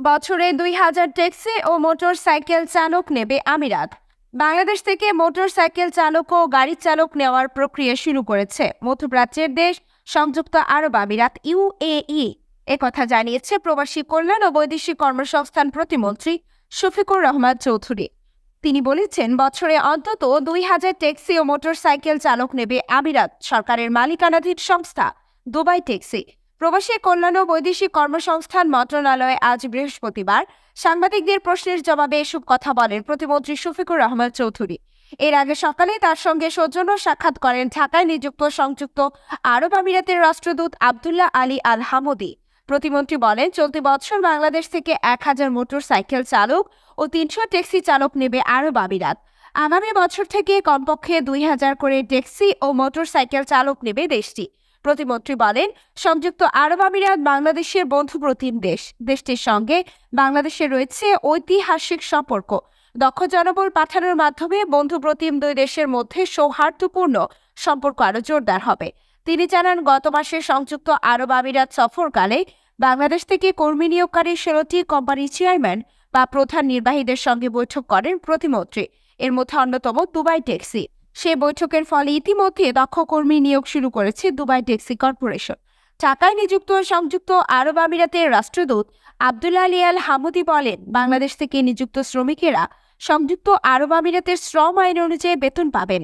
বছরে ২,০০০ ট্যাক্সি ও motor cycle চালক নেবে আমিরাত। বাংলাদেশ থেকে মোটর সাইকেল চালক ও গাড়ি চালক নেওয়ার প্রক্রিয়া শুরু করেছে মধ্যপ্রাচ্যের দেশ সংযুক্ত আরব আমিরাত ইউএই। একথা জানিয়েছে প্রবাসী কল্যাণ ও বৈদেশিক কর্মসংস্থান প্রতিমন্ত্রী শফিকুর রহমান চৌধুরী। তিনি বলেছেন, বছরে অন্তত ২,০০০ ট্যাক্সি ও মোটর সাইকেল চালক নেবে আমিরাত সরকারের মালিকানাধীন সংস্থা দুবাই ট্যাক্সি। প্রবাসী কল্যাণ ও বৈদেশিক কর্মসংস্থান মন্ত্রণালয়ে আজ বৃহস্পতিবার সাংবাদিকদের প্রশ্নের জবাবে এসব কথা বলেন প্রতিমন্ত্রী শফিকুর রহমান চৌধুরী। এর আগে সকালে তার সঙ্গে সৌজন্য সাক্ষাৎ করেন ঢাকায় নিযুক্ত সংযুক্ত আরব আমিরাতের রাষ্ট্রদূত আব্দুল্লাহ আলী আল হামুদি। প্রতিমন্ত্রী বলেন, চলতি বছর বাংলাদেশ থেকে ১,০০০ মোটর সাইকেল চালক ও ৩০০ ট্যাক্সি চালক নেবে আরব আমিরাত। আগামী বছর থেকে কমপক্ষে ২,০০০ করে ট্যাক্সি ও মোটর সাইকেল চালক নেবে দেশটি। প্রতিমন্ত্রী বলেন, সংযুক্ত আরব আমিরাত বাংলাদেশের বন্ধুপ্রতিম দেশ। দেশটির সঙ্গে বাংলাদেশের রয়েছে ঐতিহাসিক সম্পর্ক। দক্ষ জনবল পাঠানোর মাধ্যমে বন্ধুপ্রতিম দুই দেশের মধ্যে সৌহার্দ্যপূর্ণ সম্পর্ক আরও জোরদার হবে। তিনি জানান, গত মাসে সংযুক্ত আরব আমিরাত সফরকালে বাংলাদেশ থেকে কর্মী নিয়োগকারী ১৬টি কোম্পানির চেয়ারম্যান বা প্রধান নির্বাহীদের সঙ্গে বৈঠক করেন প্রতিমন্ত্রী। এর মধ্যে অন্যতম দুবাই ট্যাক্সি। সে বৈঠকের ফলে ইতিমধ্যে দক্ষ কর্মী নিয়োগ শুরু করেছে দুবাই ট্যাক্সি কর্পোরেশন। ঢাকায় নিযুক্ত সংযুক্ত আরব আমিরাতের রাষ্ট্রদূত আব্দুল্লাহ আলী আল হামুদি বলেন, বাংলাদেশ থেকে নিযুক্ত শ্রমিকেরা সংযুক্ত আরব আমিরাতের শ্রম আইন অনুযায়ী বেতন পাবেন।